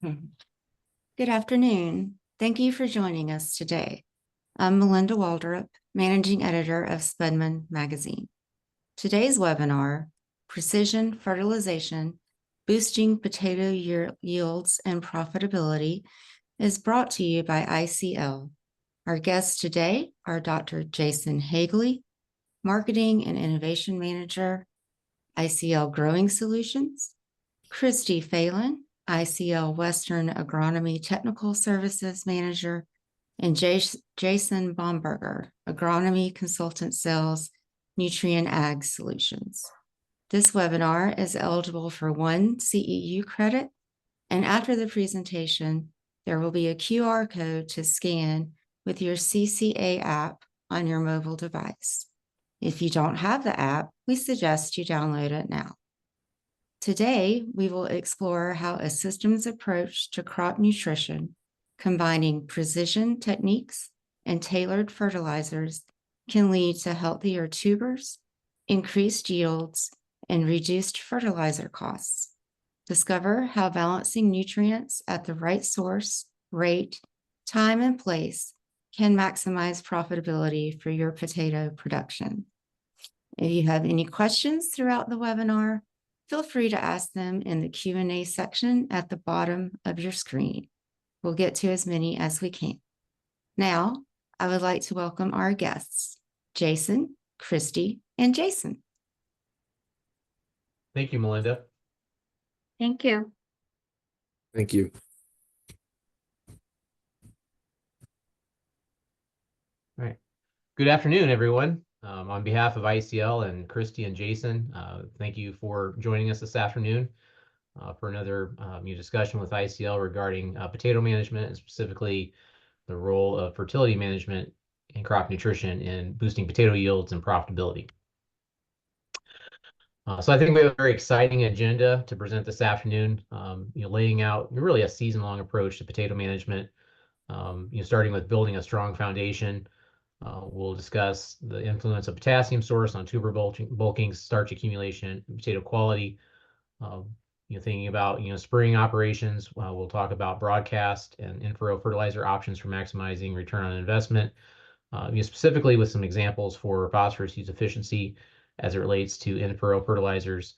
Good afternoon. Thank you for joining us today. I'm Melinda Waldrop, Managing Editor of Spudman Magazine. Today's webinar, Precision Fertilization, Boosting Potato Yields and Profitability, is brought to you by ICL. Our guests today are Dr. Jason Haegele, Marketing and Innovation Manager, ICL Growing Solutions, Christi Falen, ICL Western Agronomy Technical Services Manager, and Jason Baumberger, Agronomy Consultant Sales, Nutrien Ag Solutions. This webinar is eligible for 1 CEU credit, and after the presentation, there will be a QR code to scan with your CCA app on your mobile device. If you don't have the app, we suggest you download it now. Today, we will explore how a systems approach to crop nutrition, combining precision techniques and tailored fertilizers, can lead to healthier tubers, increased yields, and reduced fertilizer costs. Discover how balancing nutrients at the right source, rate, time, and place can maximize profitability for your potato production. If you have any questions throughout the webinar, feel free to ask them in the Q&A section at the bottom of your screen. We'll get to as many as we can. Now, I would like to welcome our guests, Jason, Christi, and Jason. Thank you, Melinda. Thank you. Thank you. All right. Good afternoon, everyone. On behalf of ICL and Christi and Jason, thank you for joining us this afternoon for another discussion with ICL regarding potato management, and specifically the role of fertility management and crop nutrition in boosting potato yields and profitability. So I think we have a very exciting agenda to present this afternoon, laying out really a season-long approach to potato management, starting with building a strong foundation. We'll discuss the influence of potassium source on tuber bulking, starch accumulation, and potato quality. Thinking about spraying operations, we'll talk about broadcast and in-furrow fertilizer options for maximizing return on investment. Specifically with some examples for phosphorus use efficiency as it relates to in-furrow fertilizers.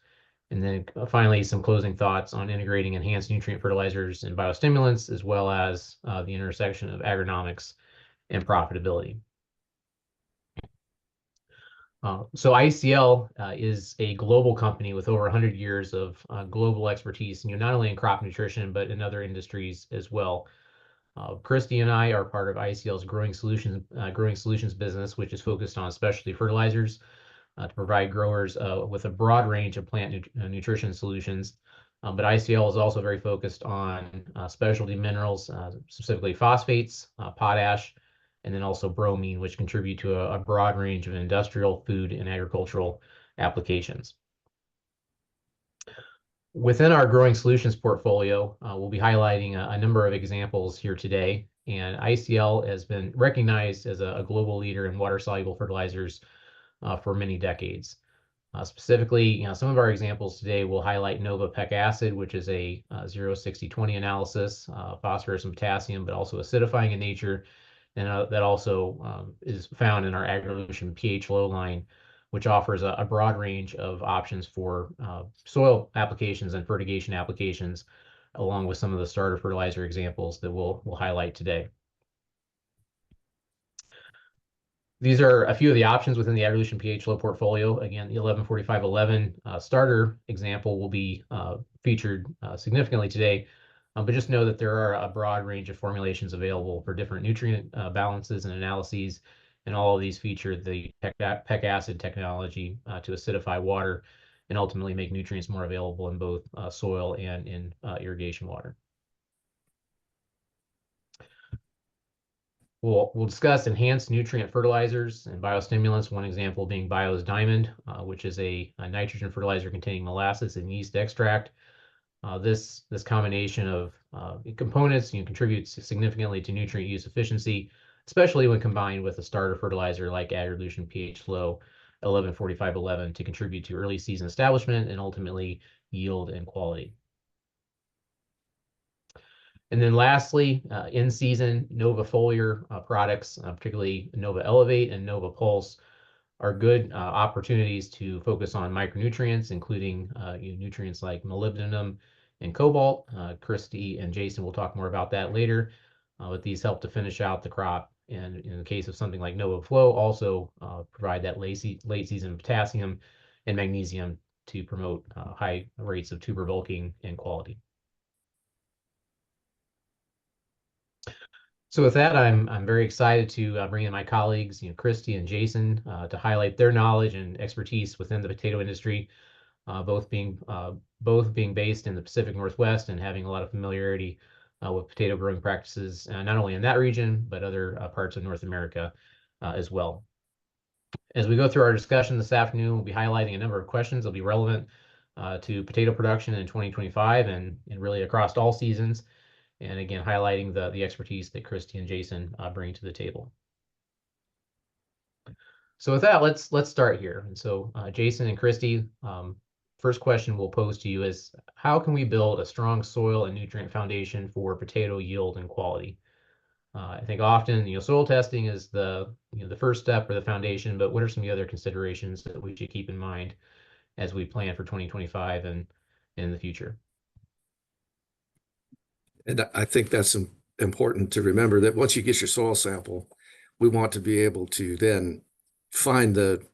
And then finally, some closing thoughts on integrating enhanced nutrient fertilizers and biostimulants, as well as the intersection of agronomics and profitability. So ICL is a global company with over 100 years of global expertise, not only in crop nutrition, but in other industries as well. Christi and I are part of ICL's Growing Solutions business, which is focused on specialty fertilizers to provide growers with a broad range of plant nutrition solutions. But ICL is also very focused on specialty minerals, specifically phosphates, potash, and then also bromine, which contribute to a broad range of industrial, food, and agricultural applications. Within our Growing Solutions portfolio, we'll be highlighting a number of examples here today, and ICL has been recognized as a global leader in water-soluble fertilizers for many decades. Specifically, some of our examples today will highlight NovaPeK acid, which is a 0-60-20 analysis, phosphorus and potassium, but also acidifying in nature. And that also is found in our Agribusiness pH low line, which offers a broad range of options for soil applications and fertigation applications, along with some of the starter fertilizer examples that we'll highlight today. These are a few of the options within the Agribusiness pH low portfolio. Again, the 11-45-11 starter example will be featured significantly today. But just know that there are a broad range of formulations available for different nutrient balances and analyses, and all of these feature the PEK acid technology to acidify water and ultimately make nutrients more available in both soil and in irrigation water. We'll discuss enhanced nutrient fertilizers and biostimulants, one example being Bio's Diamond, which is a nitrogen fertilizer containing molasses and yeast extract. This combination of components contributes significantly to nutrient use efficiency, especially when combined with a starter fertilizer like Agribusiness pH low 11-45-11 to contribute to early season establishment and ultimately yield and quality. And then lastly, in-season Nova Foliar products, particularly Nova Elevate and Nova Pulse, are good opportunities to focus on micronutrients, including nutrients like molybdenum and cobalt. Christi and Jason will talk more about that later, but these help to finish out the crop. And in the case of something like Nova Flow, also provide that late season potassium and magnesium to promote high rates of tuber bulking and quality. So with that, I'm very excited to bring in my colleagues, Christi and Jason, to highlight their knowledge and expertise within the potato industry, both being based in the Pacific Northwest and having a lot of familiarity with potato growing practices, not only in that region but other parts of North America as well. As we go through our discussion this afternoon, we'll be highlighting a number of questions that will be relevant to potato production in 2025 and really across all seasons. And again, highlighting the expertise that Christi and Jason bring to the table. So with that, let's start here. And so Jason and Christi, first question we'll pose to you is, how can we build a strong soil and nutrient foundation for potato yield and quality? I think often, soil testing is the first step or the foundation, but what are some of the other considerations that we should keep in mind as we plan for 2025 and in the future? And I think that's important to remember that once you get your soil sample, we want to be able to then find the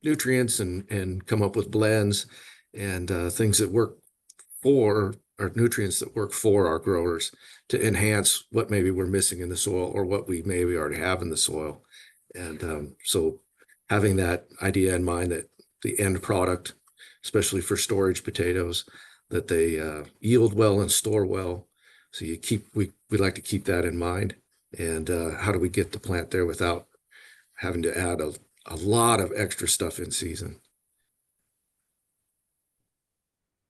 nutrients and come up with blends and things that work for our nutrients that work for our growers to enhance what maybe we're missing in the soil or what we maybe already have in the soil. And so having that idea in mind that the end product, especially for storage potatoes, that they yield well and store well. So we like to keep that in mind. And how do we get the plant there without having to add a lot of extra stuff in season?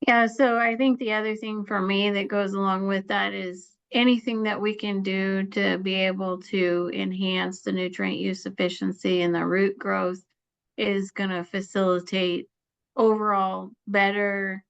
Yeah, so I think the other thing for me that goes along with that is anything that we can do to be able to enhance the nutrient use efficiency and the root growth is going to facilitate overall better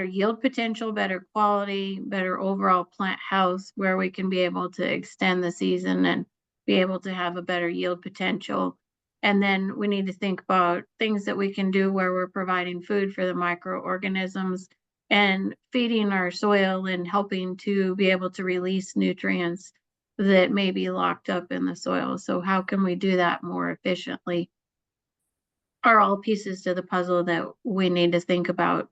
yield potential, better quality, better overall plant health, where we can be able to extend the season and be able to have a better yield potential. And then we need to think about things that we can do where we're providing food for the microorganisms and feeding our soil and helping to be able to release nutrients that may be locked up in the soil. So how can we do that more efficiently? Are all pieces to the puzzle that we need to think about.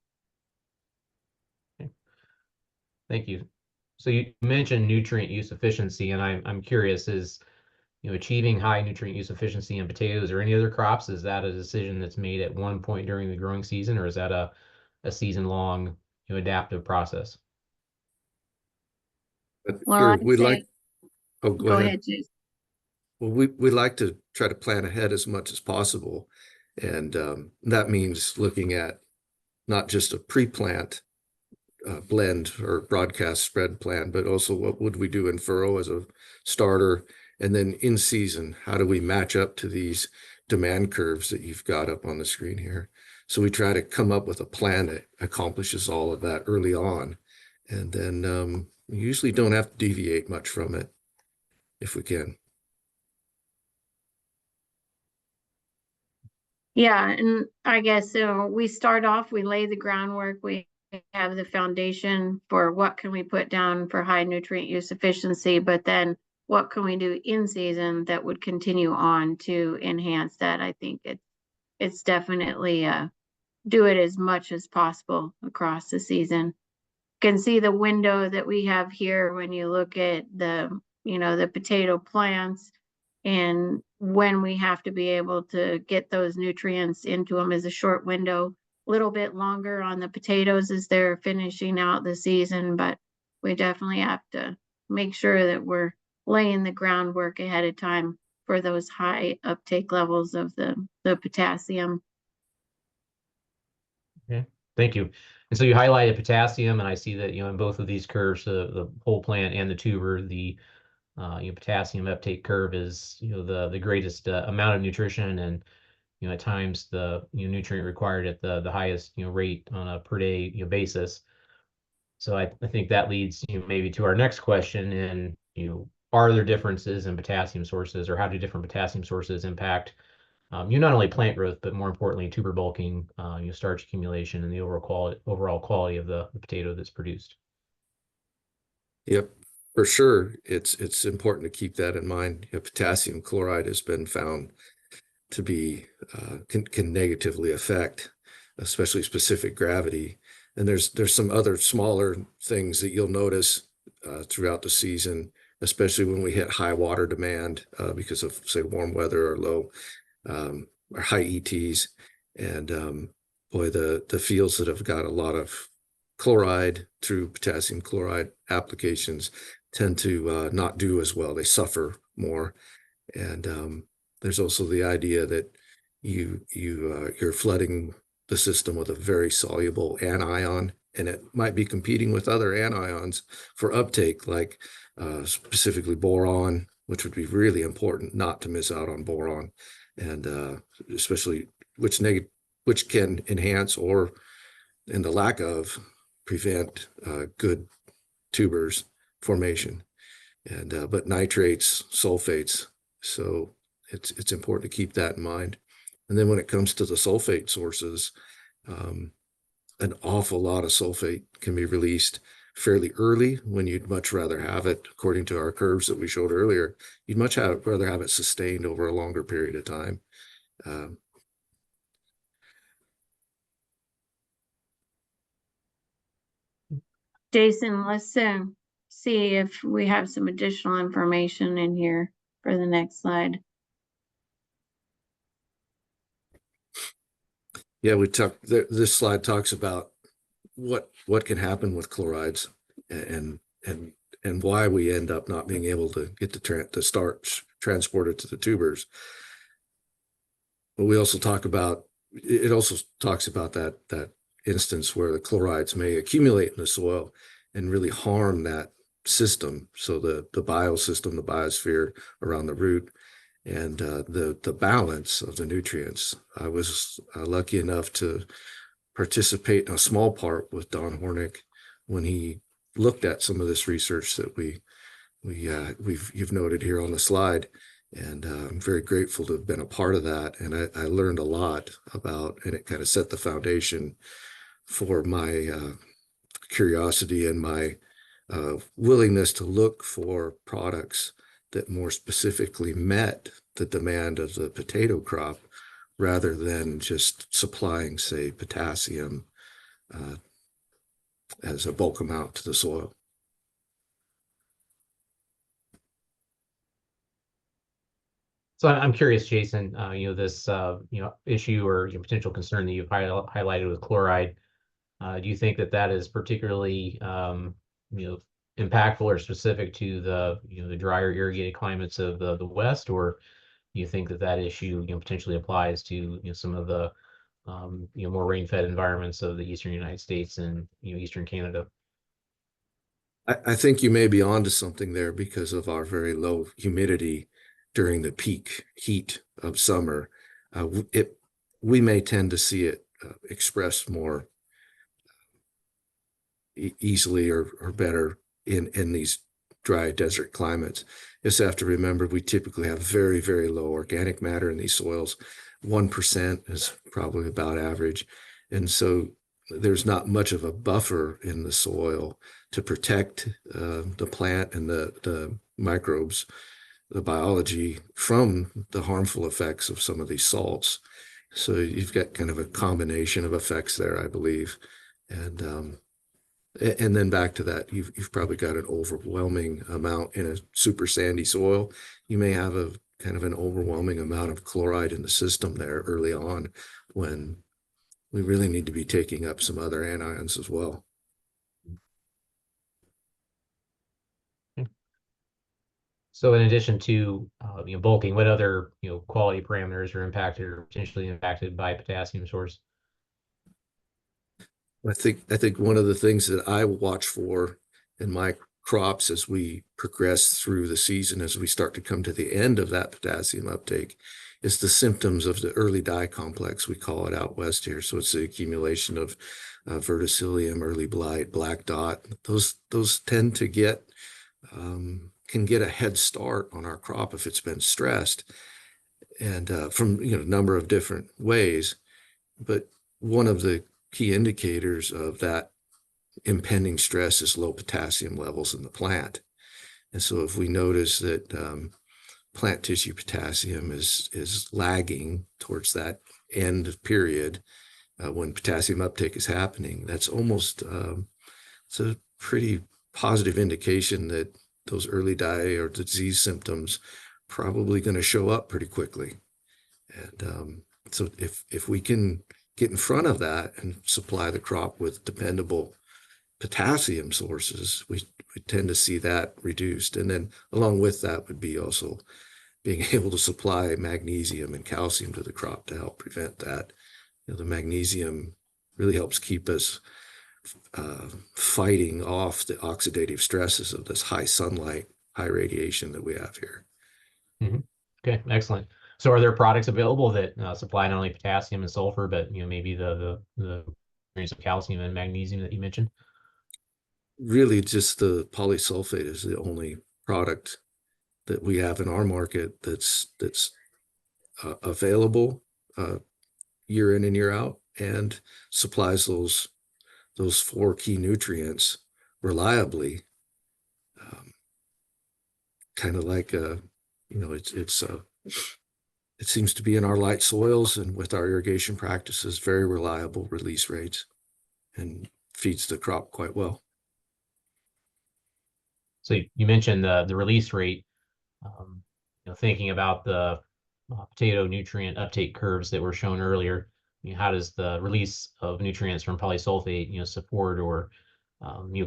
Thank you. So you mentioned nutrient use efficiency, and I'm curious, is achieving high nutrient use efficiency in potatoes or any other crops, is that a decision that's made at one point during the growing season, or is that a season-long adaptive process? But Well, go ahead. Jason. Well, we like to try to plan ahead as much as possible. And that means looking at not just a pre-plant blend or broadcast spread plan, but also what would we do in furrow as a starter? And then in season, how do we match up to these demand curves that you've got up on the screen here? So we try to come up with a plan that accomplishes all of that early on. And then we usually don't have to deviate much from it if we can. Yeah, and I guess we start off, we lay the groundwork, we have the foundation for what can we put down for high nutrient use efficiency, but then what can we do in season that would continue on to enhance that? I think it's definitely do it as much as possible across the season. You can see the window that we have here when you look at the potato plants and when we have to be able to get those nutrients into them is a short window. A little bit longer on the potatoes as they're finishing out the season, but we definitely have to make sure that we're laying the groundwork ahead of time for those high uptake levels of the potassium. Okay, thank you. And so you highlighted potassium, and I see that in both of these curves, the whole plant and the tuber, the potassium uptake curve is the greatest amount of nutrition, and at times the nutrient required at the highest rate on a per day basis. So I think that leads maybe to our next question, and are there differences in potassium sources, or how do different potassium sources impact not only plant growth, but more importantly, tuber bulking, starch accumulation, and the overall quality of the potato that's produced? Yep, for sure. It's important to keep that in mind. Potassium chloride has been found to be can negatively affect, especially specific gravity. And there's some other smaller things that you'll notice throughout the season, especially when we hit high water demand because of, say, warm weather or low or high ETs. And boy, the fields that have got a lot of chloride through potassium chloride applications tend to not do as well. They suffer more. And there's also the idea that you're flooding the system with a very soluble anion, and it might be competing with other anions for uptake, like specifically boron, which would be really important not to miss out on boron, and especially which can enhance or, in the lack of, prevent good tubers formation, and but nitrates, sulfates. So it's important to keep that in mind. And then when it comes to the sulfate sources, an awful lot of sulfate can be released fairly early when you'd much rather have it, according to our curves that we showed earlier, you'd much rather have it sustained over a longer period of time. Jason, let's see if we have some additional information in here for the next slide. Yeah, this slide talks about what can happen with chlorides and why we end up not being able to get the starch transported to the tubers. But we also talk about, it also talks about that instance where the chlorides may accumulate in the soil and really harm that system. So the biosystem, the biosphere around the root, and the balance of the nutrients. I was lucky enough to participate in a small part with Don Hornick when he looked at some of this research that you've noted here on the slide. And I'm very grateful to have been a part of that. And I learned a lot about, and it kind of set the foundation for my curiosity and my willingness to look for products that more specifically met the demand of the potato crop, rather than just supplying, say, potassium as a bulk amount to the soil. So I'm curious, Jason, this issue or potential concern that you've highlighted with chloride. Do you think that is particularly impactful or specific to the drier irrigated climates of the West, or do you think that issue potentially applies to some of the more rain-fed environments of the eastern United States and eastern Canada? I think you may be onto something there because of our very low humidity during the peak heat of summer. We may tend to see it expressed more easily or better in these dry desert climates. Just have to remember we typically have very, very low organic matter in these soils. 1% is probably about average. And so there's not much of a buffer in the soil to protect the plant and the microbes, the biology, from the harmful effects of some of these salts. So you've got kind of a combination of effects there, I believe. And then back to that, you've probably got an overwhelming amount in a super sandy soil. You may have a kind of an overwhelming amount of chloride in the system there early on, when we really need to be taking up some other anions as well. So in addition to bulking, what other quality parameters are impacted or potentially impacted by potassium source? I think one of the things that I watch for in my crops as we progress through the season, as we start to come to the end of that potassium uptake, is the symptoms of the early dye complex, we call it out west here. So it's the accumulation of verticillium, early blight, black dot. Those tend to get can get a head start on our crop if it's been stressed, and from a number of different ways. But one of the key indicators of that impending stress is low potassium levels in the plant. And so if we notice that plant tissue potassium is lagging towards that end period when potassium uptake is happening, that's almost it's a pretty positive indication that those early die or disease symptoms probably going to show up pretty quickly. And so if we can get in front of that and supply the crop with dependable potassium sources, we tend to see that reduced. And then along with that would be also being able to supply magnesium and calcium to the crop to help prevent that. The magnesium really helps keep us fighting off the oxidative stresses of this high sunlight, high radiation that we have here. Mm-hmm. Okay, excellent. So are there products available that supply not only potassium and sulfur, but maybe the of calcium and magnesium that you mentioned? Really, just the polysulphate is the only product that we have in our market that's available year in and year out, and supplies those 4 key nutrients reliably. Kind of like it seems to be in our light soils and with our irrigation practices, very reliable release rates, and feeds the crop quite well. So you mentioned the release rate. Thinking about the potato nutrient uptake curves that were shown earlier, how does the release of nutrients from polysulphate, support or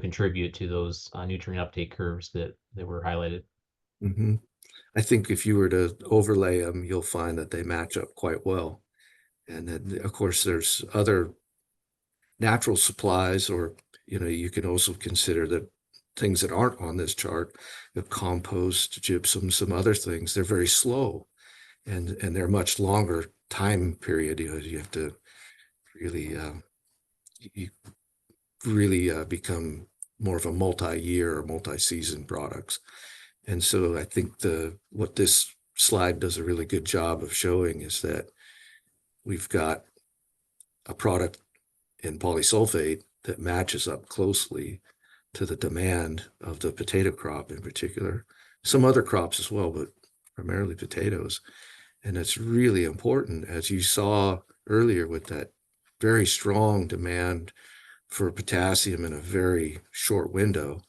contribute to those nutrient uptake curves that were highlighted? Mm-hmm. I think if you were to overlay them, you'll find that they match up quite well. And then, of course, there's other natural supplies, or you can also consider the things that aren't on this chart, compost, gypsum, some other things. They're very slow, and they're much longer time period. You have to really become more of a multi-year or multi-season products. And so I think what this slide does a really good job of showing is that we've got a product in polysulphate that matches up closely to the demand of the potato crop in particular, some other crops as well, but primarily potatoes. And it's really important, as you saw earlier, with that very strong demand for potassium in a very short window.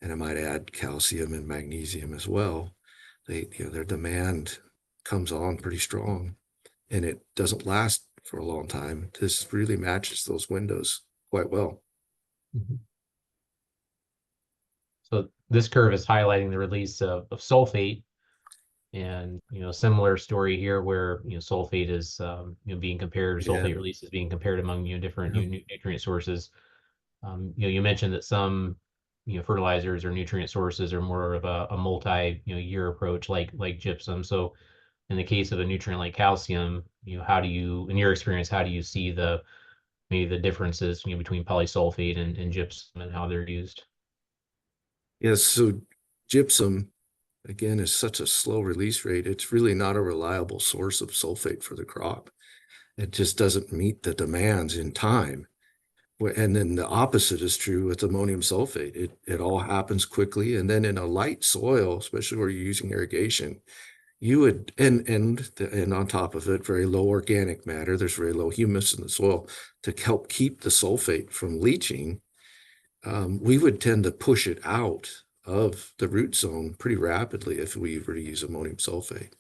And I might add calcium and magnesium as well. Their demand comes on pretty strong, and it doesn't last for a long time. This really matches those windows quite well. Mm-hmm. So this curve is highlighting the release of sulfate, and similar story here where sulfate is being compared, sulfate release is being compared among different nutrient sources. You mentioned that some fertilizers or nutrient sources are more of a multi-year approach, like gypsum. So in the case of a nutrient like calcium, how do you, in your experience, how do you see maybe the differences between polysulphate and gypsum and how they're used? Yes, so gypsum, again, is such a slow release rate. It's really not a reliable source of sulfate for the crop. It just doesn't meet the demands in time. And then the opposite is true with ammonium sulfate. It all happens quickly. And then in a light soil, especially where you're using irrigation, you would, and on top of it, very low organic matter. There's very low humus in the soil to help keep the sulfate from leaching. We would tend to push it out of the root zone pretty rapidly if we were to use ammonium sulfate.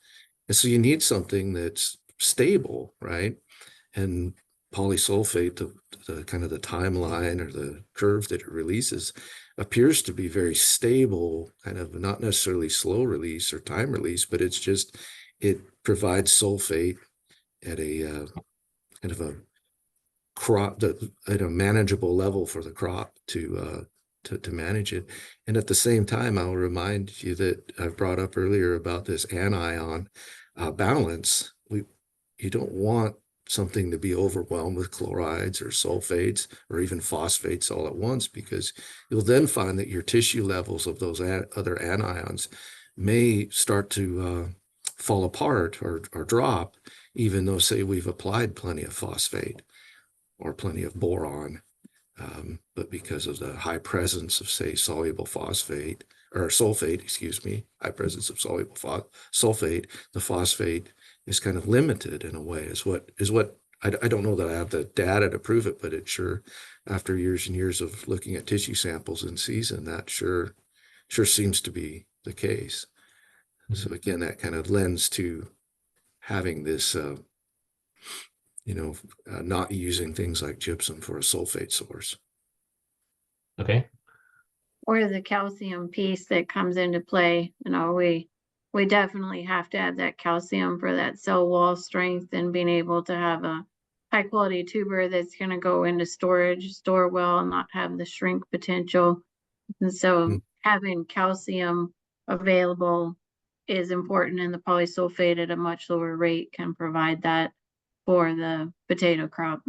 And so you need something that's stable, right? And polysulphate, the kind of the timeline or the curve that it releases, appears to be very stable, kind of not necessarily slow release or time release, but it's just, it provides sulfate at a kind of a crop, at a manageable level for the crop to manage it. And at the same time, I'll remind you that I've brought up earlier about this anion balance. You don't want something to be overwhelmed with chlorides or sulfates or even phosphates all at once, because you'll then find that your tissue levels of those other anions may start to fall apart or drop, even though, say, we've applied plenty of phosphate or plenty of boron. But because of the high presence of, say, soluble phosphate or sulfate, excuse me, high presence of soluble sulfate, the phosphate is kind of limited in a way, is what I don't know that I have the data to prove it, but it sure, after years and years of looking at tissue samples in season, that sure seems to be the case. So again, that kind of lends to having this, not using things like gypsum for a sulfate source. Okay. Or the calcium piece that comes into play. We definitely have to have that calcium for that cell wall strength and being able to have a high quality tuber that's going to go into storage, store well, and not have the shrink potential. And so having calcium available is important, and the polysulphate at a much lower rate can provide that for the potato crop.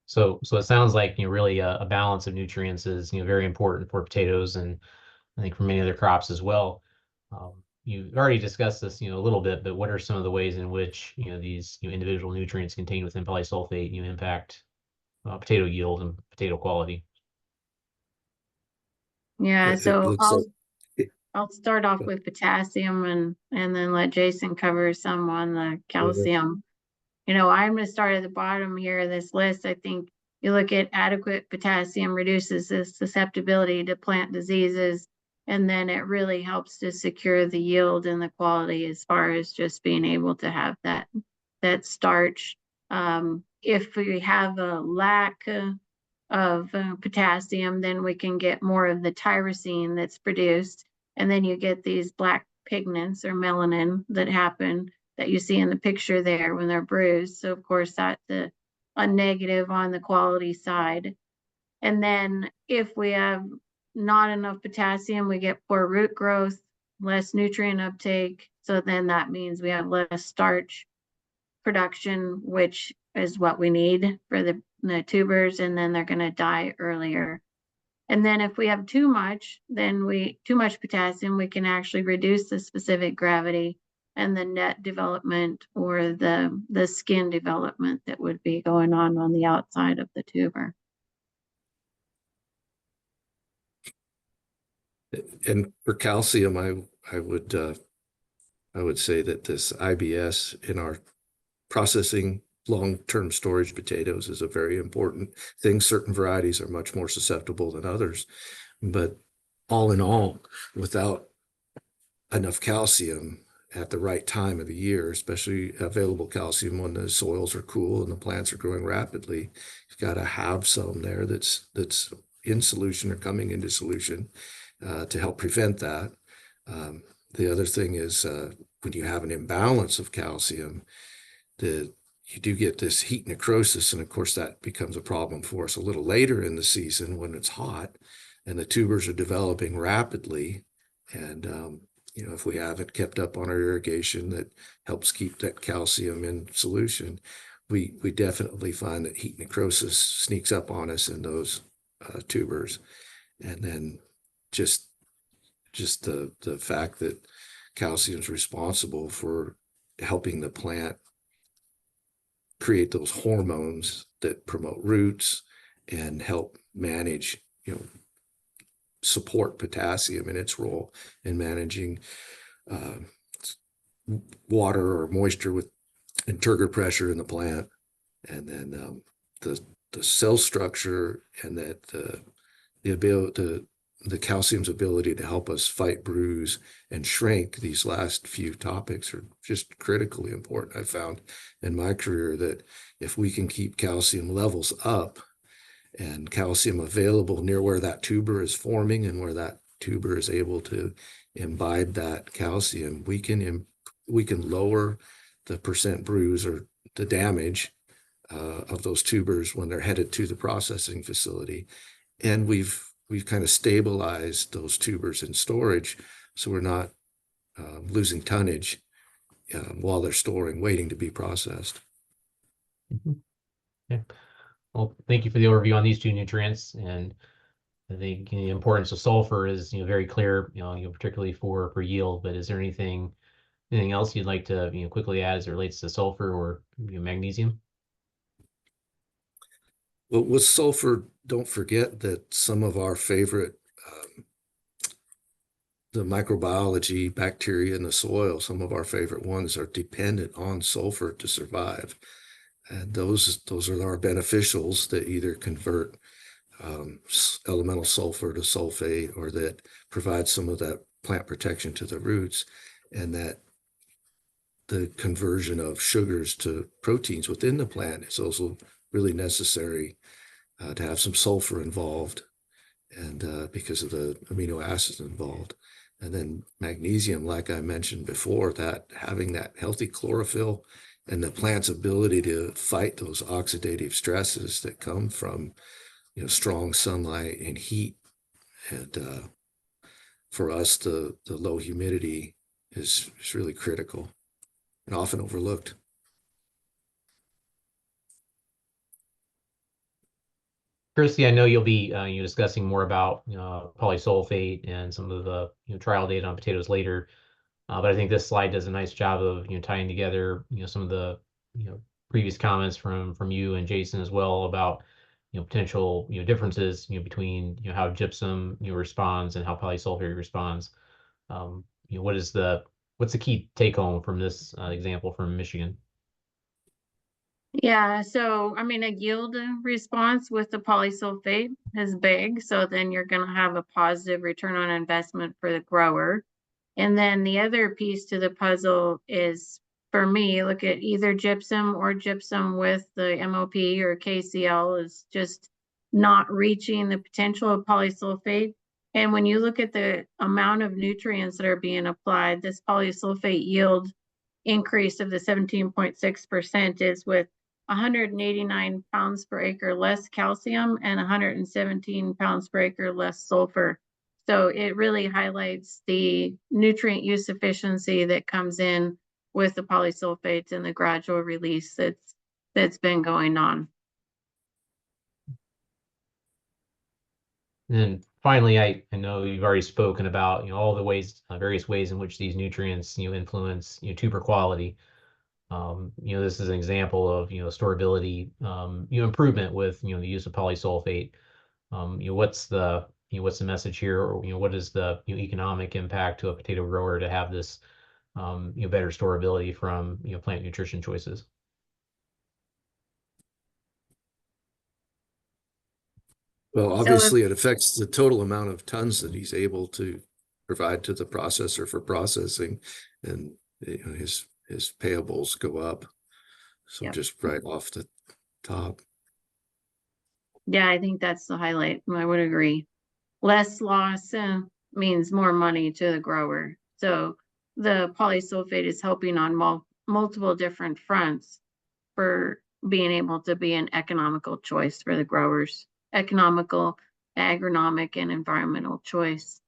So it sounds like, really a balance of nutrients is, very important for potatoes, and I think for many other crops as well. You've already discussed this, a little bit, but what are some of the ways in which, these individual nutrients contained within polysulphate, impact potato yield and potato quality? Yeah, so I'll start off with potassium and then let Jason cover some on the calcium. I'm going to start at the bottom here of this list. I think you look at adequate potassium reduces the susceptibility to plant diseases, and then it really helps to secure the yield and the quality as far as just being able to have that starch. If we have a lack of potassium, then we can get more of the tyrosine that's produced, and then you get these black pigments or melanin that happen that you see in the picture there when they're bruised. So of course that's a negative on the quality side. And then if we have not enough potassium, we get poor root growth, less nutrient uptake. So then that means we have less starch production, which is what we need for the tubers, and then they're going to die earlier. And then if we have too much potassium, we can actually reduce the specific gravity and the net development or the skin development that would be going on the outside of the tuber. And for calcium, I would say that this IBS in our processing long-term storage potatoes is a very important thing. Certain varieties are much more susceptible than others, but all in all, without enough calcium at the right time of the year, especially available calcium when the soils are cool and the plants are growing rapidly, you've got to have some there that's in solution or coming into solution to help prevent that. The other thing is when you have an imbalance of calcium, you do get this heat necrosis, and of course that becomes a problem for us a little later in the season when it's hot and the tubers are developing rapidly. And if we haven't kept up on our irrigation that helps keep that calcium in solution, we definitely find that heat necrosis sneaks up on us in those tubers. And then just the fact that calcium is responsible for helping the plant create those hormones that promote roots and help manage, support potassium in its role in managing water or moisture and turgor pressure in the plant. And then the cell structure and that the calcium's ability to help us fight bruise and shrink, these last few topics are just critically important. I found in my career that if we can keep calcium levels up and calcium available near where that tuber is forming and where that tuber is able to imbibe that calcium, we can lower the percent bruise or the damage of those tubers when they're headed to the processing facility. And we've kind of stabilized those tubers in storage, so we're not losing tonnage while they're storing, waiting to be processed. Mhm. Yeah. Well, thank you for the overview on these two nutrients, and I think the importance of sulfur is very clear, particularly for yield. But is there anything else you'd like to quickly add as it relates to sulfur or magnesium? Well, with sulfur, don't forget that some of our favorite the microbiology, bacteria in the soil, some of our favorite ones are dependent on sulfur to survive. And those are our beneficials that either convert elemental sulfur to sulfate, or that provide some of that plant protection to the roots, and that the conversion of sugars to proteins within the plant is also really necessary to have some sulfur involved, and because of the amino acids involved. And then magnesium, like I mentioned before, that having that healthy chlorophyll and the plant's ability to fight those oxidative stresses that come from strong sunlight and heat. And for us, the low humidity is really critical and often overlooked. Christi, I know you'll be discussing more about polysulphate and some of the trial data on potatoes later, but I think this slide does a nice job of tying together some of the previous comments from you and Jason as well about potential differences between how gypsum responds and how polysulphate responds. What's the key take home from this example from Michigan? Yeah, so I mean, a yield response with the polysulfate is big. So then you're going to have a positive return on investment for the grower. And then the other piece to the puzzle is, for me, look at either gypsum or gypsum with the MOP or KCl is just not reaching the potential of polysulfate. And when you look at the amount of nutrients that are being applied, this polysulfate yield increase of the 17.6% is with 189 pounds per acre less calcium and 117 pounds per acre less sulfur. So it really highlights the nutrient use efficiency that comes in with the polysulfates and the gradual release that's been going on. And then finally, I know you've already spoken about all the ways, various ways in which these nutrients influence tuber quality. This is an example of storability improvement with the use of polysulfate. What's the message here, or what is the economic impact to a potato grower to have this better storability from plant nutrition choices? Well, obviously, it affects the total amount of tons that he's able to provide to the processor for processing, and his payables go up. So Yep. just right off the top. Yeah, I think that's the highlight. I would agree. Less loss means more money to the grower. So the polysulfate is helping on multiple different fronts for being able to be an economical choice for the growers, economical, agronomic, and environmental choice.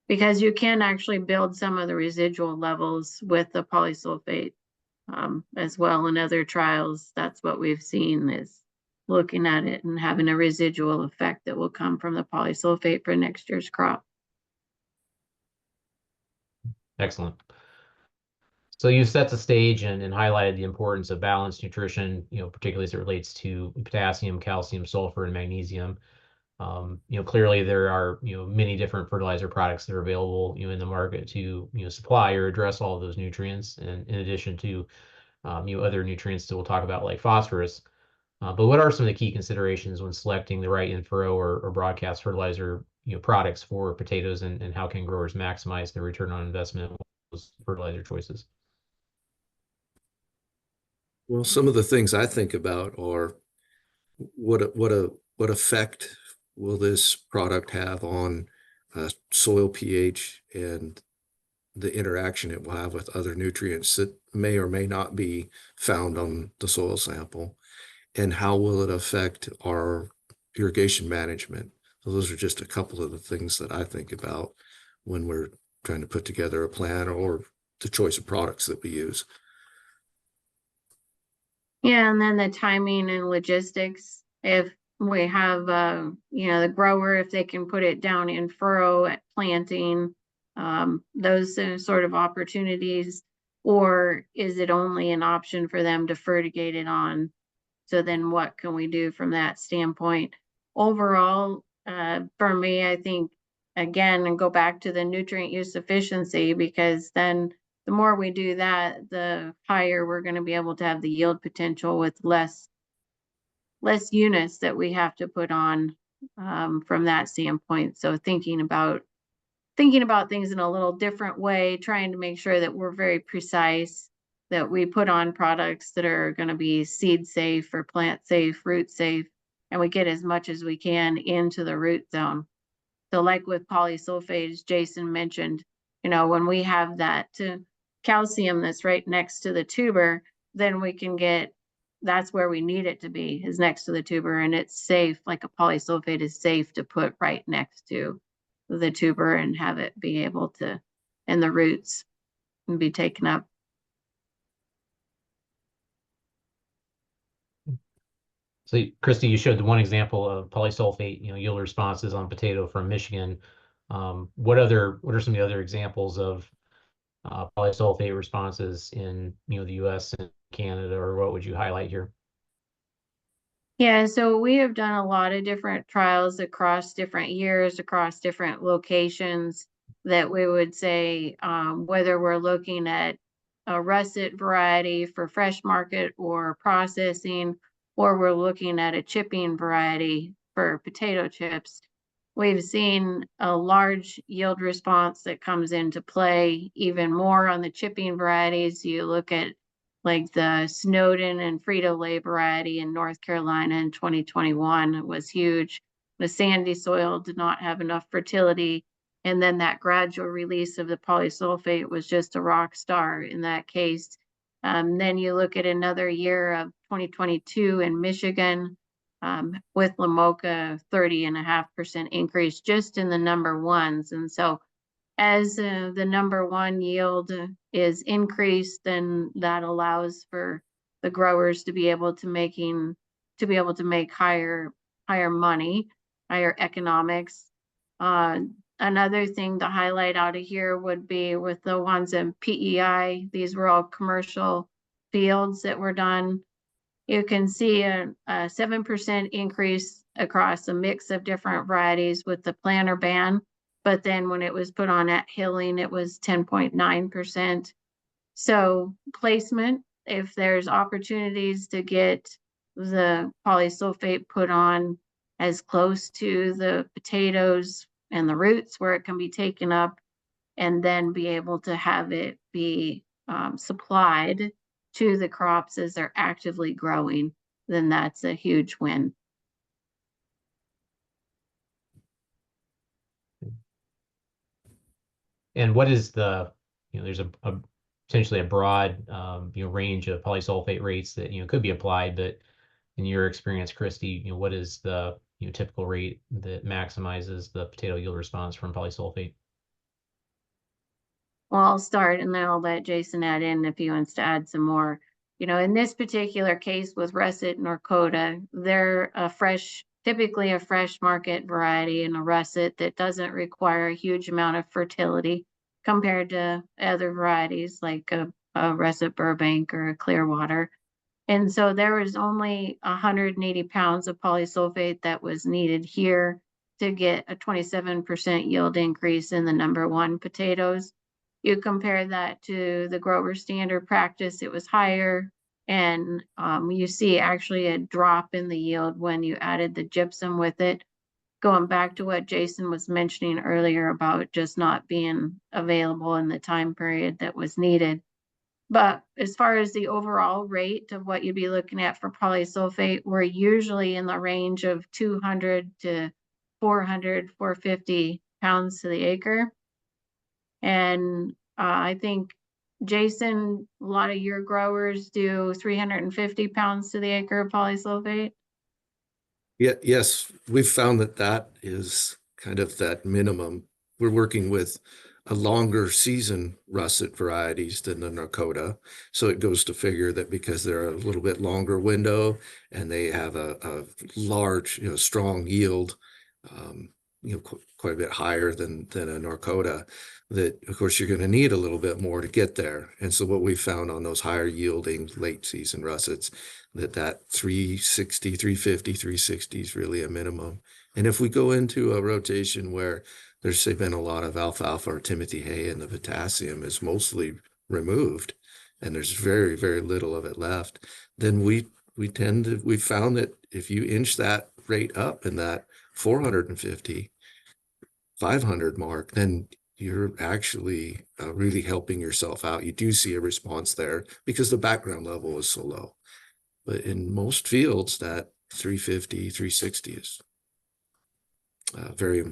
Because you can actually build some of the residual levels with the polysulfate as well in other trials. That's what we've seen, is looking at it and having a residual effect that will come from the polysulfate for next year's crop. Excellent. So you've set the stage and highlighted the importance of balanced nutrition, particularly as it relates to potassium, calcium, sulfur, and magnesium. Clearly there are many different fertilizer products that are available in the market to supply or address all of those nutrients, and in addition to other nutrients that we'll talk about, like phosphorus. But what are some of the key considerations when selecting the right in-furrow or broadcast fertilizer products for potatoes, and how can growers maximize their return on investment with those fertilizer choices? Well, some of the things I think about are what effect will this product have on soil pH and the interaction it will have with other nutrients that may or may not be found on the soil sample, and how will it affect our irrigation management. So those are just a couple of the things that I think about when we're trying to put together a plan or the choice of products that we use. Yeah, and then the timing and logistics. If we have, the grower, if they can put it down in furrow at planting, those sort of opportunities, or is it only an option for them to fertigate it on? So then what can we do from that standpoint? Overall, for me, I think, again, and go back to the nutrient use efficiency, because then the more we do that, the higher we're going to be able to have the yield potential with less units that we have to put on, from that standpoint. So thinking about things in a little different way, trying to make sure that we're very precise, that we put on products that are going to be seed safe or plant safe, root safe, and we get as much as we can into the root zone. So like with polysulphate, as Jason mentioned, when we have that calcium that's right next to the tuber, then we can that's where we need it to be, is next to the tuber, and it's safe. Like a polysulphate is safe to put right next to the tuber and have it be able to, and the roots, and be taken up. So Christi, you showed the one example of polysulphate, yield responses on potato from Michigan. What are some of the other examples of polysulphate responses in the US and Canada, or what would you highlight here? Yeah, so we have done a lot of different trials across different years, across different locations, that we would say, whether we're looking at a russet variety for fresh market or processing, or we're looking at a chipping variety for potato chips, we've seen a large yield response that comes into play. Even more on the chipping varieties. You look at like the Snowden and Frito-Lay variety in North Carolina in 2021. It was huge. The sandy soil did not have enough fertility. And then that gradual release of the polysulphate was just a rock star in that case. Then you look at another year of 2022 in Michigan, with Lamoka, 30.5% increase just in the number ones. And so as the number one yield is increased, then that allows for the growers to be able to make higher money, higher economics. Another thing to highlight out of here would be with the ones in PEI. These were all commercial fields that were done. You can see a 7% increase across a mix of different varieties with the planter ban. But then when it was put on at hilling, it was 10.9%. So placement, if there's opportunities to get the polysulphate put on as close to the potatoes and the roots where it can be taken up, and then be able to have it be supplied to the crops as they're actively growing, then that's a huge win. And what is there's a potentially a broad range of polysulphate rates that could be applied, but in your experience, Christi, what is the typical rate that maximizes the potato yield response from polysulphate? Well, I'll start and then I'll let Jason add in if he wants to add some more. In this particular case with russet and Orkota, they're typically a fresh market variety and a russet that doesn't require a huge amount of fertility compared to other varieties like a russet Burbank or a Clearwater. And so there was only 180 pounds of polysulphate that was needed here to get a 27% yield increase in the number one potatoes. You compare that to the grower standard practice, it was higher. And you see actually a drop in the yield when you added the gypsum with it. Going back to what Jason was mentioning earlier about just not being available in the time period that was needed. But as far as the overall rate of what you'd be looking at for polysulphate, we're usually in the range of 200 to 400, 450 pounds to the acre. And I think, Jason, a lot of your growers do 350 pounds to the acre of polysulphate. Yeah, yes, we've found that is kind of that minimum. We're working with a longer season russet varieties than the Narcoda. So it goes to figure that because they're a little bit longer window and they have a large, strong yield, quite a bit higher than a Narcoda, that of course you're going to need a little bit more to get there. And so what we found on those higher yielding late season russets, that 360, 350, 360 is really a minimum. And if we go into a rotation where there's been a lot of alfalfa or Timothy hay and the potassium is mostly removed and there's very, very little of it left, then we found that if you inch that rate up in that 450, 500 mark, then you're actually really helping yourself out. You do see a response there because the background level is so low. But in most fields, that 350, 360 is very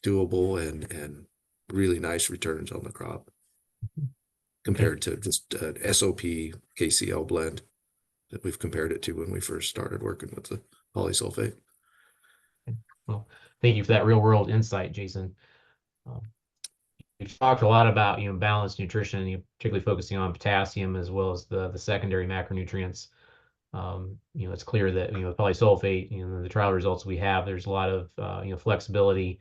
doable and really nice returns on the crop compared to just SOP KCL blend that we've compared it to when we first started working with the polysulphate. Well, thank you for that real world insight, Jason. We've talked a lot about balanced nutrition, particularly focusing on potassium as well as the secondary macronutrients. It's clear that polysulphate, the trial results we have, there's a lot of flexibility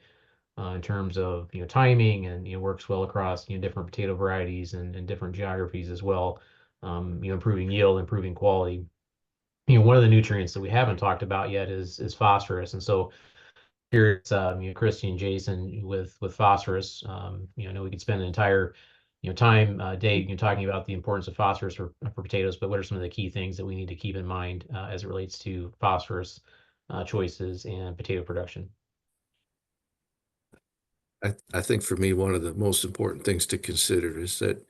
in terms of timing, and works well across different potato varieties and different geographies as well. Improving yield, improving quality. One of the nutrients that we haven't talked about yet is phosphorus, and so here it's Christi and Jason with phosphorus. I know we could spend an entire day talking about the importance of phosphorus for potatoes, but what are some of the key things that we need to keep in mind as it relates to phosphorus choices and potato production? I think for me, one of the most important things to consider is that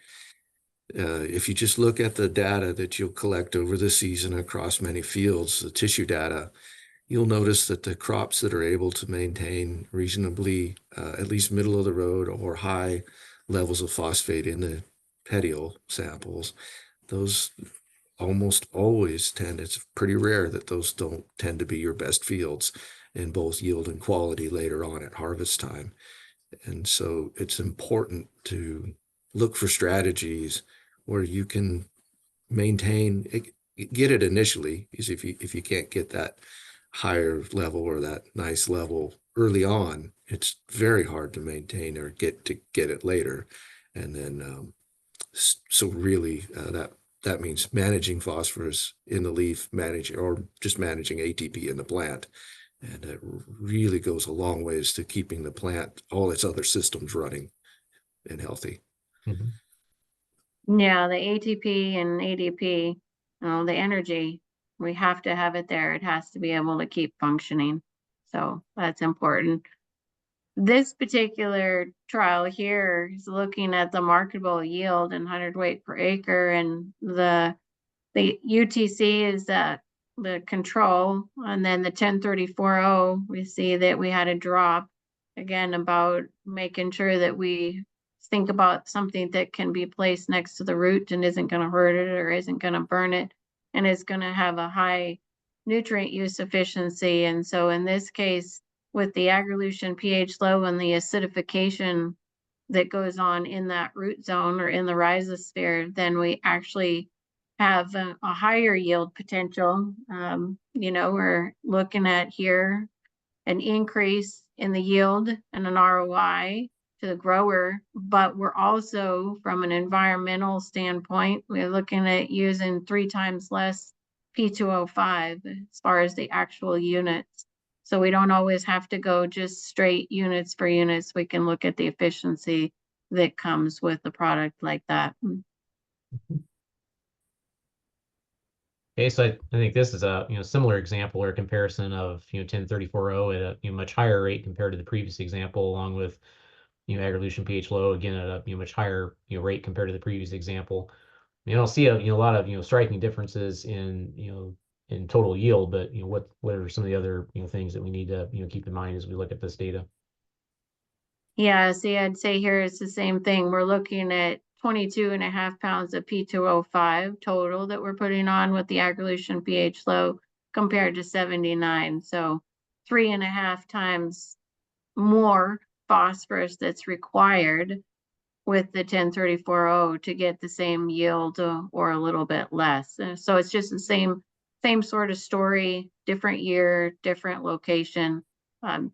if you just look at the data that you'll collect over the season across many fields, the tissue data, you'll notice that the crops that are able to maintain reasonably, at least middle of the road or high levels of phosphate in the petiole samples, those almost always it's pretty rare that those don't tend to be your best fields in both yield and quality later on at harvest time. And so it's important to look for strategies where you can maintain it, get it initially, is if you can't get that higher level or that nice level early on, it's very hard to maintain or get it later. And then so really that means managing phosphorus in the leaf, managing ATP in the plant. And it really goes a long ways to keeping the plant, all its other systems running and healthy. Mm-hmm. Yeah, the ATP and ADP, the energy, we have to have it there. It has to be able to keep functioning. So that's important. This particular trial here is looking at the marketable yield and 100 weight per acre, and the UTC is the control, and then the 1034.0, we see that we had a drop, again, about making sure that we think about something that can be placed next to the root and isn't going to hurt it or isn't going to burn it, and is going to have a high nutrient use efficiency. And so in this case, with the agrilution pH low and the acidification that goes on in that root zone or in the rhizosphere, then we actually have a higher yield potential. We're looking at here an increase in the yield and an ROI to the grower, but we're also, from an environmental standpoint, we're looking at using 3 times less P2O5 as far as the actual units. So we don't always have to go just straight units for units. We can look at the efficiency that comes with a product like that. Okay, so I think this is a similar example or comparison of 1034.0 at a much higher rate compared to the previous example, along with agrilution pH low again at a much higher rate compared to the previous example. I'll see a lot of striking differences in total yield, but what are some of the other things that we need to keep in mind as we look at this data? Yeah, see, I'd say here it's the same thing. We're looking at 22.5 pounds of P2O5 total that we're putting on with the agrilution pH low compared to 79. So 3.5 times more phosphorus that's required with the 1034O to get the same yield or a little bit less. So it's just the same sort of story, different year, different location,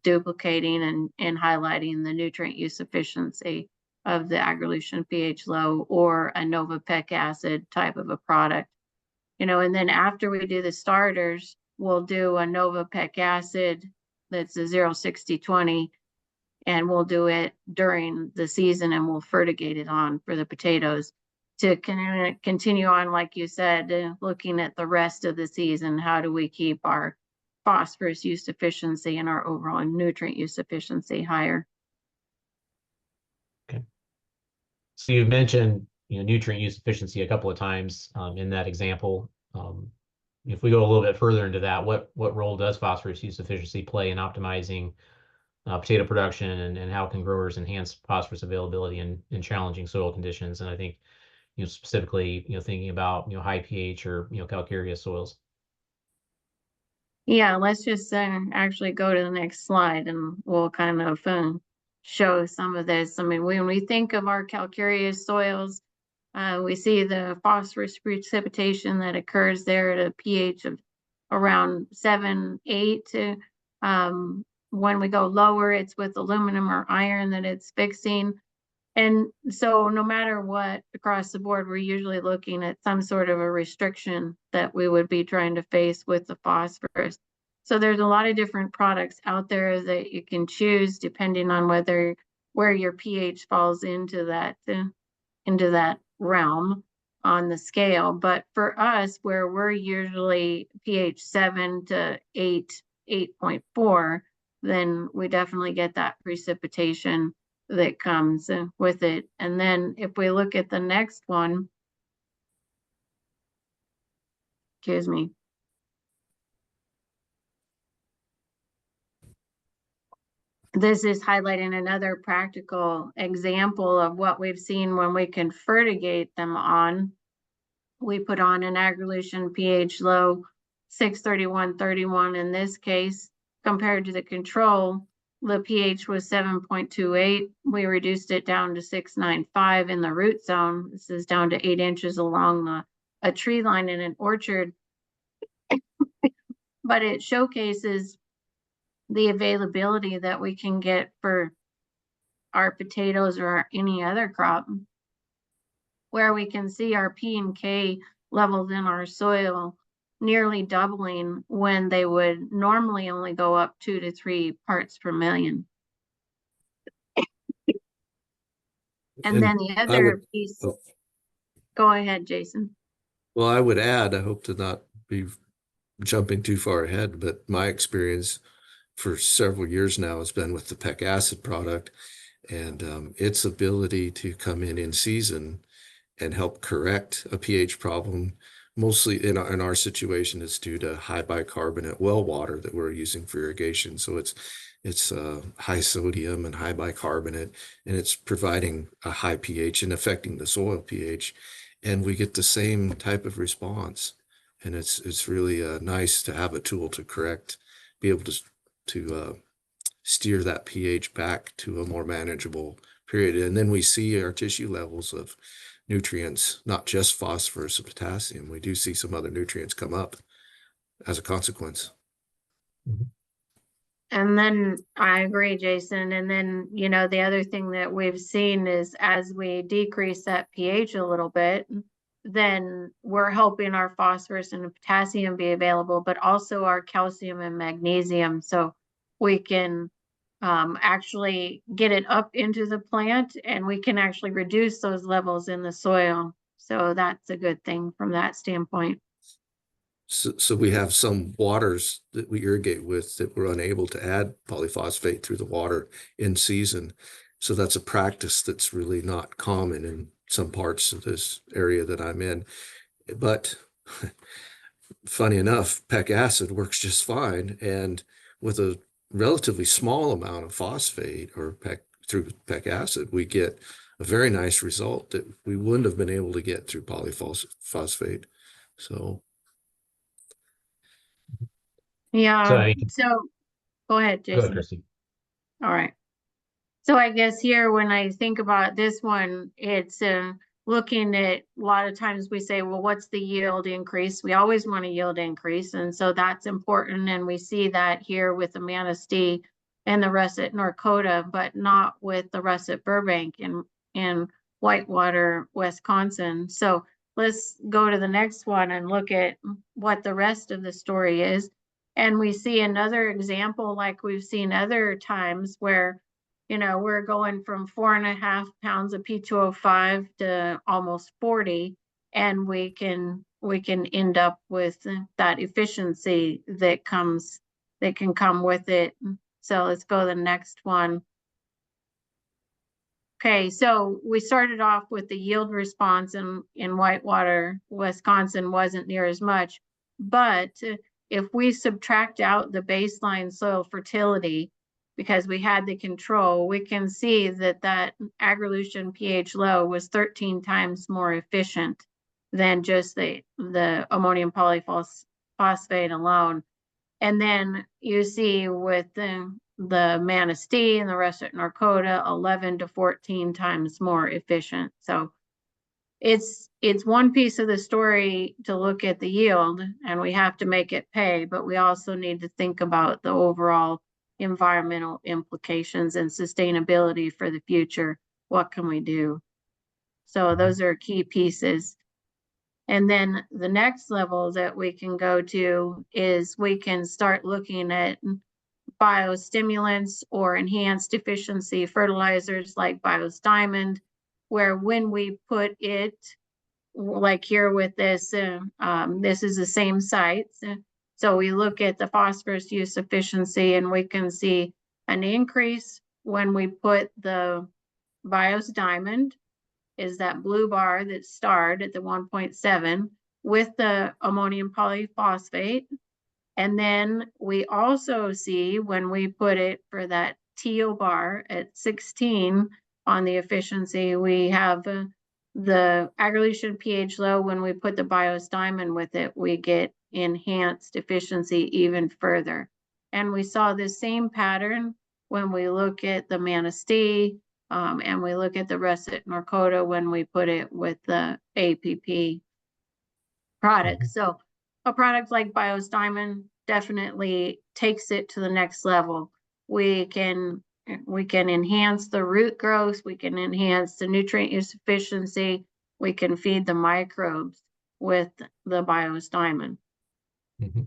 duplicating and highlighting the nutrient use efficiency of the Agrilution pH low or a NovaPeK acid type of a product. You know, and then after we do the starters, we'll do a NovaPeK acid that's a 0,60-20, and we'll do it during the season, and we'll fertigate it on for the potatoes to continue on, like you said, looking at the rest of the season. How do we keep our phosphorus use efficiency and our overall nutrient use efficiency higher? Okay. So you've mentioned, nutrient use efficiency a couple of times in that example. If we go a little bit further into that, what role does phosphorus use efficiency play in optimizing potato production, and how can growers enhance phosphorus availability in challenging soil conditions? And I think, specifically, thinking about, high pH or, calcareous soils. Yeah, let's just actually go to the next slide, and we'll kind of show some of this. I mean, when we think of our calcareous soils, we see the phosphorus precipitation that occurs there at a pH of around 7, 8. When we go lower, it's with aluminum or iron that it's fixing. And so no matter what, across the board, we're usually looking at some sort of a restriction that we would be trying to face with the phosphorus. So there's a lot of different products out there that you can choose depending on where your pH falls into that realm on the scale. But for us, where we're usually pH 7 to 8, 8.4, then we definitely get that precipitation that comes with it. And then if we look at the next one, excuse me. This is highlighting another practical example of what we've seen when we can fertigate them on. We put on an Agrilution pH low 631-31 in this case, compared to the control. The pH was 7.28. We reduced it down to 6.95 in the root zone. This is down to 8 inches along a tree line in an orchard. But it showcases the availability that we can get for our potatoes or any other crop, where we can see our P and K levels in our soil nearly doubling when they would normally only go up 2 to 3 parts per million. And then the other piece, go ahead, Jason. Well, I would add, I hope to not be jumping too far ahead, but my experience for several years now has been with the PEK acid product, and its ability to come in season and help correct a pH problem. Mostly in our situation, it's due to high bicarbonate well water that we're using for irrigation. So it's high sodium and high bicarbonate, and it's providing a high pH and affecting the soil pH, and we get the same type of response. And it's really nice to have a tool to correct, be able to steer that pH back to a more manageable period. And then we see our tissue levels of nutrients, not just phosphorus and potassium. We do see some other nutrients come up as a consequence. And then I agree, Jason. And then, the other thing that we've seen is as we decrease that pH a little bit, then we're helping our phosphorus and potassium be available, but also our calcium and magnesium. So we can actually get it up into the plant, and we can actually reduce those levels in the soil. So that's a good thing from that standpoint. So we have some waters that we irrigate with that we're unable to add polyphosphate through the water in season. So that's a practice that's really not common in some parts of this area that I'm in. But funny enough, PEK acid works just fine. And with a relatively small amount of phosphate or through PEK acid, we get a very nice result that we wouldn't have been able to get through polyphosphate. So yeah. So go ahead, Jason. Go ahead, Christi. All right. So I guess here, when I think about this one, it's looking at, a lot of times we say, well, what's the yield increase? We always want a yield increase. And so that's important. And we see that here with the Manistee and the russet Norcota, but not with the russet Burbank in Whitewater, Wisconsin. So let's go to the next one and look at what the rest of the story is. And we see another example, like we've seen other times, where we're going from 4.5 pounds of P2O5 to almost 40, and we can end up with that efficiency that can come with it. So let's go to the next one. Okay, so we started off with the yield response in Whitewater, Wisconsin wasn't near as much, but if we subtract out the baseline soil fertility, because we had the control, we can see that agrilution pH low was 13 times more efficient than just the ammonium polyphosphate alone. And then you see with the Manistee and the russet Norcota, 11 to 14 times more efficient. So it's one piece of the story to look at the yield, and we have to make it pay, but we also need to think about the overall environmental implications and sustainability for the future. What can we do? So those are key pieces. And then the next level that we can go to is we can start looking at biostimulants or enhanced efficiency fertilizers like Bios Diamond, where when we put it, like here with this, this is the same site. So we look at the phosphorus use efficiency, and we can see an increase when we put the Bios Diamond, is that blue bar that starred at the 1.7 with the ammonium polyphosphate. And then we also see when we put it for that teal bar at 16 on the efficiency, we have the agrilution pH low. When we put the Bios Diamond with it, we get enhanced efficiency even further. And we saw the same pattern when we look at the Manistee, and we look at the russet Norcota when we put it with the APP product. So a product like Bios Diamond definitely takes it to the next level. We can enhance the root growth, we can enhance the nutrient use efficiency, we can feed the microbes with the Bios Diamond. Mm-hmm.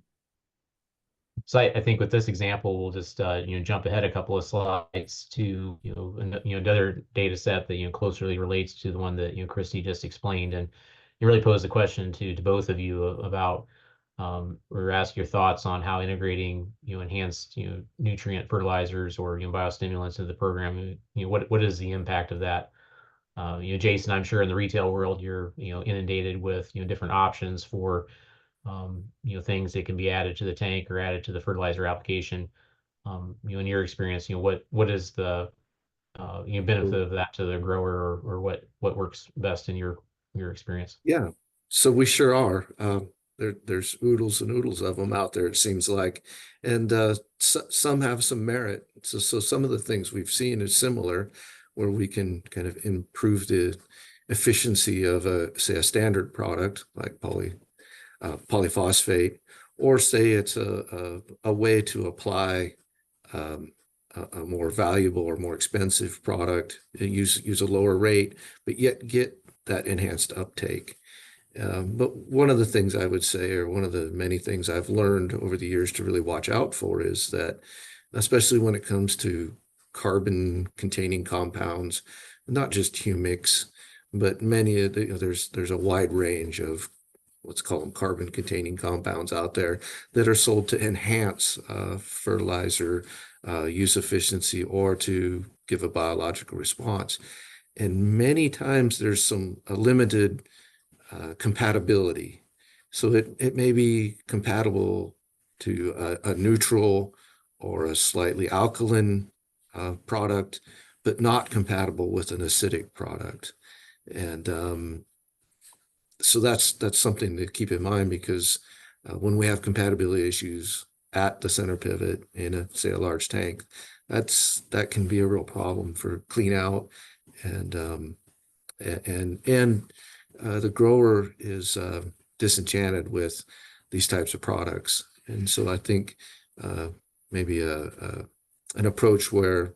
So I think with this example, we'll just jump ahead a couple of slides to another data set that closely relates to the one that Christi just explained, and you really pose the question to both of you about or ask your thoughts on how integrating enhanced nutrient fertilizers or biostimulants into the program. What is the impact of that? Jason, I'm sure in the retail world you're inundated with different options for things that can be added to the tank or added to the fertilizer application. In your experience, what is the benefit of that to the grower, or what works best in your experience? Yeah, so we sure are. There's oodles and oodles of them out there, it seems like, and some have some merit. So some of the things we've seen is similar, where we can kind of improve the efficiency of say a standard product like polyphosphate, or say it's a way to apply a more valuable or more expensive product and use a lower rate, but yet get that enhanced uptake. But one of the things I would say, or one of the many things I've learned over the years to really watch out for, is that, especially when it comes to carbon-containing compounds, not just humics, but many of the, there's a wide range of, let's call them carbon-containing compounds out there that are sold to enhance fertilizer use efficiency or to give a biological response. And many times there's a limited compatibility. So it may be compatible to a neutral or a slightly alkaline product, but not compatible with an acidic product. And so that's something to keep in mind, because when we have compatibility issues at the center pivot in say a large tank, that can be a real problem for clean out, and the grower is disenchanted with these types of products. And so I think maybe an approach where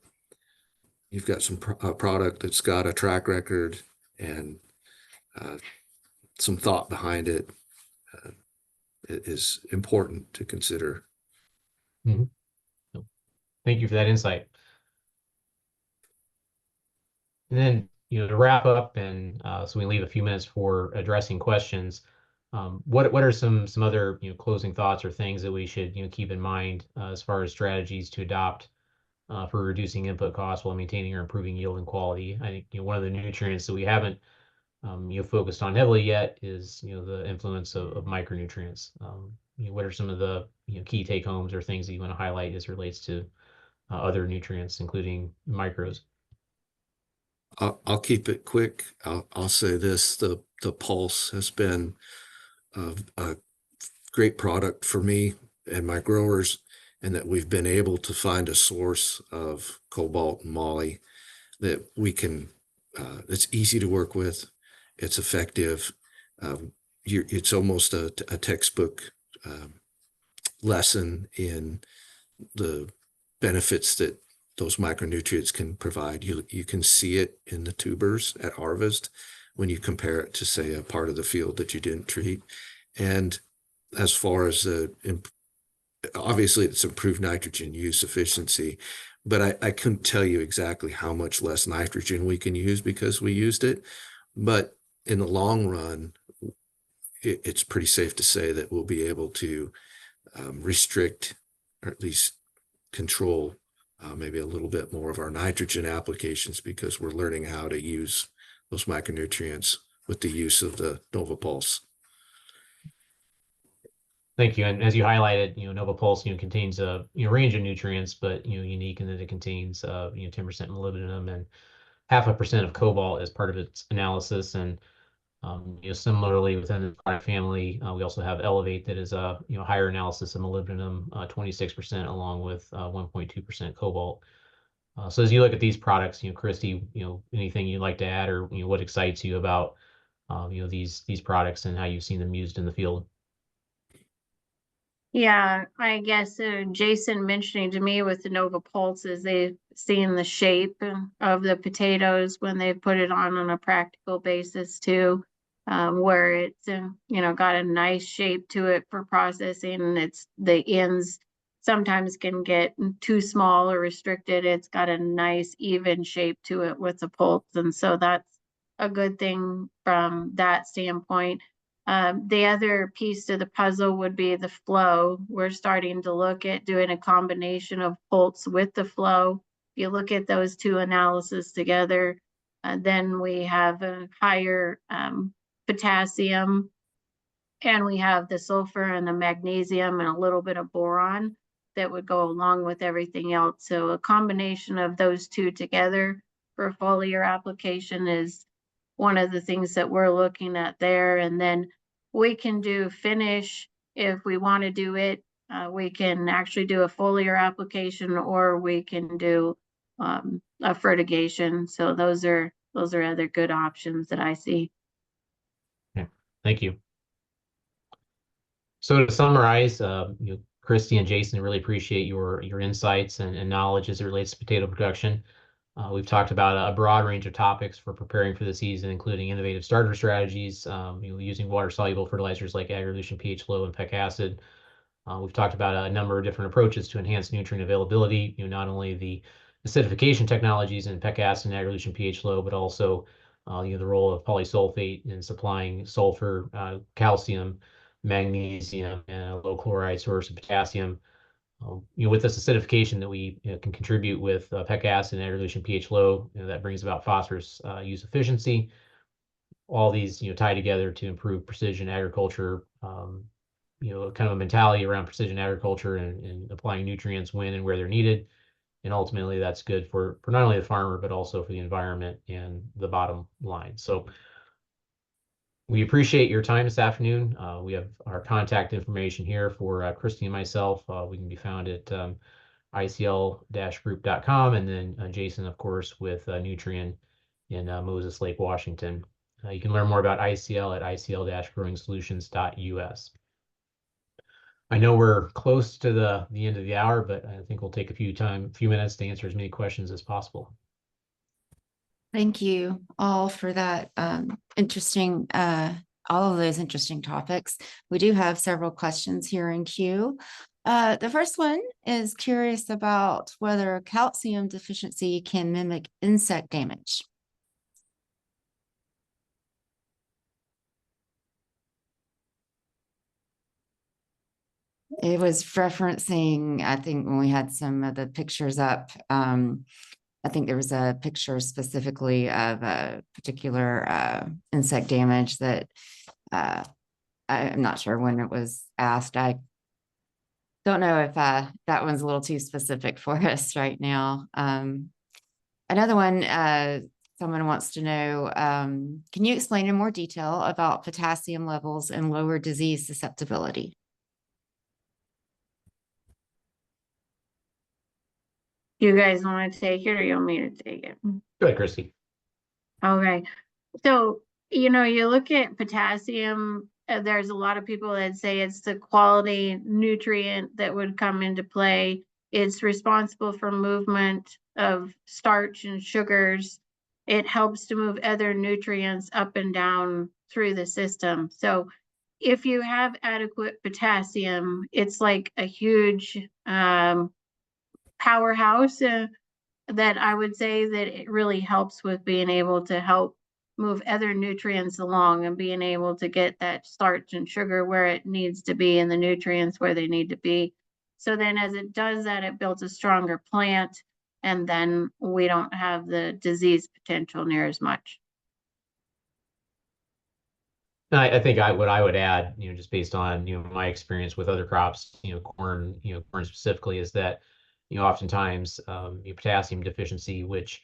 you've got a product that's got a track record and some thought behind it is important to consider. Mm-hmm. Thank you for that insight. And then, to wrap up, and so we leave a few minutes for addressing questions. What are some other closing thoughts or things that we should keep in mind as far as strategies to adopt for reducing input costs while maintaining or improving yield and quality? I think one of the nutrients that we haven't focused on heavily yet is the influence of micronutrients. What are some of the key take homes or things that you want to highlight as it relates to other nutrients, including micros? I'll keep it quick. I'll say this: the Pulse has been a great product for me and my growers, and that we've been able to find a source of cobalt and moly that we can. It's easy to work with. It's effective. It's almost a textbook lesson in the benefits that those micronutrients can provide. You can see it in the tubers at harvest when you compare it to, say, a part of the field that you didn't treat. And as far as obviously it's improved nitrogen use efficiency, but I couldn't tell you exactly how much less nitrogen we can use because we used it. But in the long run, it's pretty safe to say that we'll be able to restrict, or at least control maybe a little bit more of our nitrogen applications, because we're learning how to use those micronutrients with the use of the NovaPulse. Thank you. And as you highlighted, NovaPulse, contains a range of nutrients, but unique in that it contains 10% molybdenum and 0.5% of cobalt as part of its analysis. And similarly within the product family, we also have Elevate that is a higher analysis of molybdenum, 26%, along with 1.2% cobalt. So as you look at these products, Christi, anything you'd like to add, or what excites you about these products and how you've seen them used in the field? Yeah, I guess Jason mentioning to me with the Nova Pulses, they've seen the shape of the potatoes when they put it on a practical basis too, where it's got a nice shape to it for processing. And it's the ends sometimes can get too small or restricted. It's got a nice even shape to it with the pulse, and so that's a good thing from that standpoint. The other piece to the puzzle would be the flow. We're starting to look at doing a combination of pulse with the flow. If you look at those two analyses together, then we have a higher potassium, and we have the sulfur and the magnesium and a little bit of boron that would go along with everything else. So a combination of those two together for a foliar application is one of the things that we're looking at there. And then we can do finish if we want to do it. We can actually do a foliar application, or we can do a fertigation. So those are other good options that I see. Yeah, thank you. So to summarize, Christi and Jason, really appreciate your insights and knowledge as it relates to potato production. We've talked about a broad range of topics for preparing for the season, including innovative starter strategies, using water-soluble fertilizers like Agrilution pH Low and PEK acid. We've talked about a number of different approaches to enhance nutrient availability, not only the acidification technologies in PEK acid and Agrilution pH Low, but also the role of polysulphate in supplying sulfur, calcium, magnesium, and a low chloride source of potassium. With this acidification that we can contribute with PEK acid and Agrilution pH Low, that brings about phosphorus use efficiency. All these tie together to improve precision agriculture, kind of a mentality around precision agriculture and applying nutrients when and where they're needed. And ultimately, that's good for not only the farmer, but also for the environment and the bottom line. So we appreciate your time this afternoon. We have our contact information here for Christi and myself. We can be found at icl-group.com, and then Jason, of course, with Nutrien in Moses Lake, Washington. You can learn more about ICL at icl-growing-solutions.us. I know we're close to the end of the hour, but I think we'll take a few minutes to answer as many questions as possible. Thank you all for that interesting, all of those interesting topics. We do have several questions here in queue. The first one is curious about whether calcium deficiency can mimic insect damage. It was referencing, I think, when we had some of the pictures up, I think there was a picture specifically of a particular insect damage that I'm not sure when it was asked. I don't know if that one's a little too specific for us right now. Another one, someone wants to know, can you explain in more detail about potassium levels and lower disease susceptibility? You guys want to take it or you want me to take it? Go ahead, Christi. Okay. So, you look at potassium, there's a lot of people that say it's the quality nutrient that would come into play. It's responsible for movement of starch and sugars. It helps to move other nutrients up and down through the system. So if you have adequate potassium, it's like a huge powerhouse that I would say that it really helps with being able to help move other nutrients along and being able to get that starch and sugar where it needs to be and the nutrients where they need to be. So then as it does that, it builds a stronger plant, and then we don't have the disease potential near as much. I think what I would add, just based on, my experience with other crops, corn specifically, is that, oftentimes potassium deficiency, which,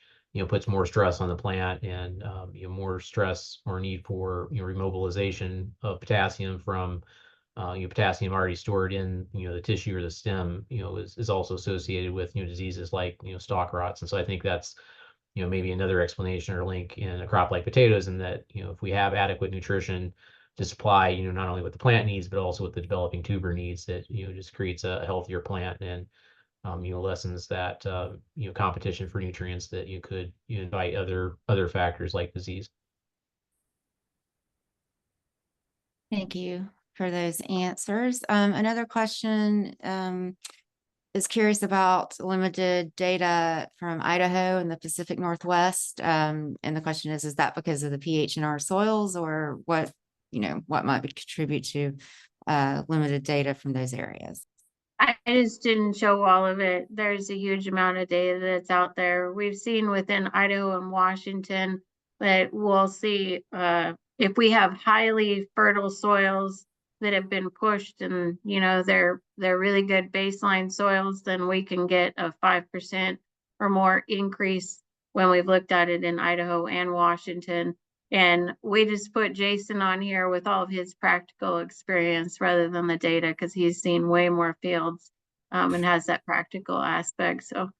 puts more stress on the plant and, more stress or need for, remobilization of potassium from, potassium already stored in, the tissue or the stem, is also associated with, diseases like, stalk rots. And so I think that's, maybe another explanation or link in a crop like potatoes, in that, if we have adequate nutrition to supply, not only what the plant needs, but also what the developing tuber needs, that, just creates a healthier plant and, lessens that, competition for nutrients that you could invite other factors like disease. Thank you for those answers. Another question is curious about limited data from Idaho and the Pacific Northwest. And the question is that because of the pH in our soils, or what might contribute to limited data from those areas? I just didn't show all of it. There's a huge amount of data that's out there. We've seen within Idaho and Washington that we'll see if we have highly fertile soils that have been pushed and they're really good baseline soils, then we can get a 5% or more increase when we've looked at it in Idaho and Washington. And we just put Jason on here with all of his practical experience rather than the data, because he's seen way more fields and has that practical aspect. So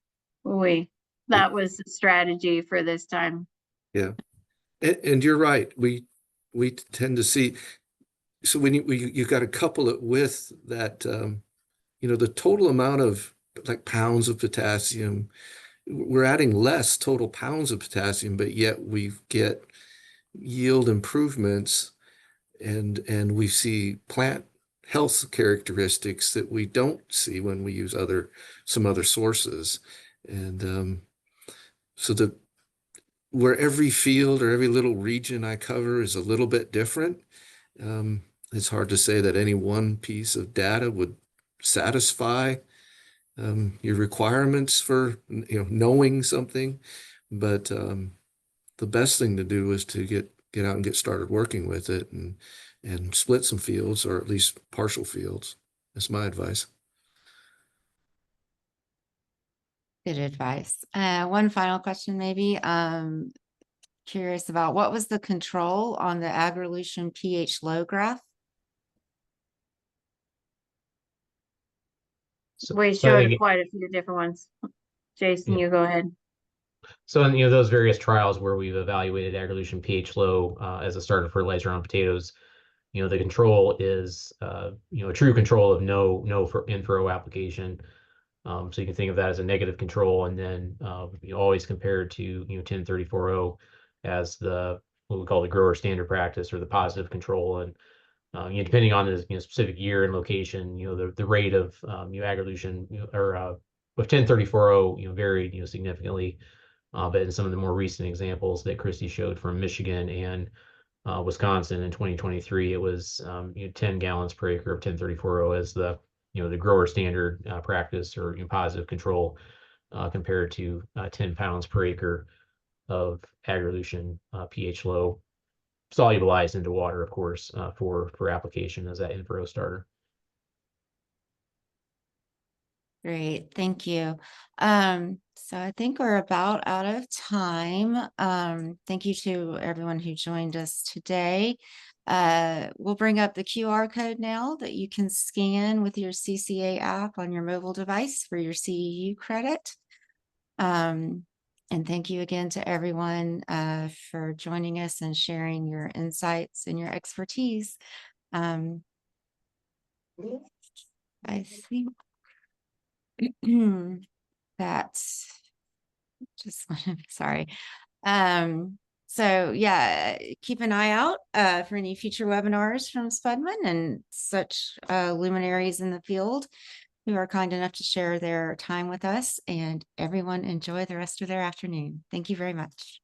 that was the strategy for this time. Yeah. And you're right. We tend to see, so when you got to couple it with that, the total amount of like pounds of potassium, we're adding less total pounds of potassium, but yet we get yield improvements and we see plant health characteristics that we don't see when we use some other sources. And so where every field or every little region I cover is a little bit different, it's hard to say that any one piece of data would satisfy your requirements for knowing something. But the best thing to do is to get out and get started working with it and split some fields, or at least partial fields. That's my advice. Good advice. One final question, maybe. Curious about what was the control on the Agrilution pH low graph? So, We so I showed think, quite a few different ones. Jason, yeah. you go ahead. So in those various trials where we've evaluated Agrilution pH low as a starter fertilizer on potatoes, the control is a true control of no for in-furrow application. So you can think of that as a negative control, and then always compared to 10-34-0 as what we call the grower standard practice or the positive control. And depending on the specific year and location, the rate of Agrilution or with 10-34-0 varied significantly. But in some of the more recent examples that Christi showed from Michigan and Wisconsin in 2023, it was 10 gallons per acre of 10-34-0 as the grower standard practice or positive control compared to 10 pounds per acre of Agrilution pH low, solubilized into water, of course, for application as that in-furrow starter. Great, thank you. So I think we're about out of time. Thank you to everyone who joined us today. We'll bring up the QR code now that you can scan with your CCA app on your mobile device for your CEU credit. And thank you again to everyone for joining us and sharing your insights and your expertise. I think that's just sorry. So yeah, keep an eye out for any future webinars from Spudman and such luminaries in the field who are kind enough to share their time with us, and everyone enjoy the rest of their afternoon. Thank you very much.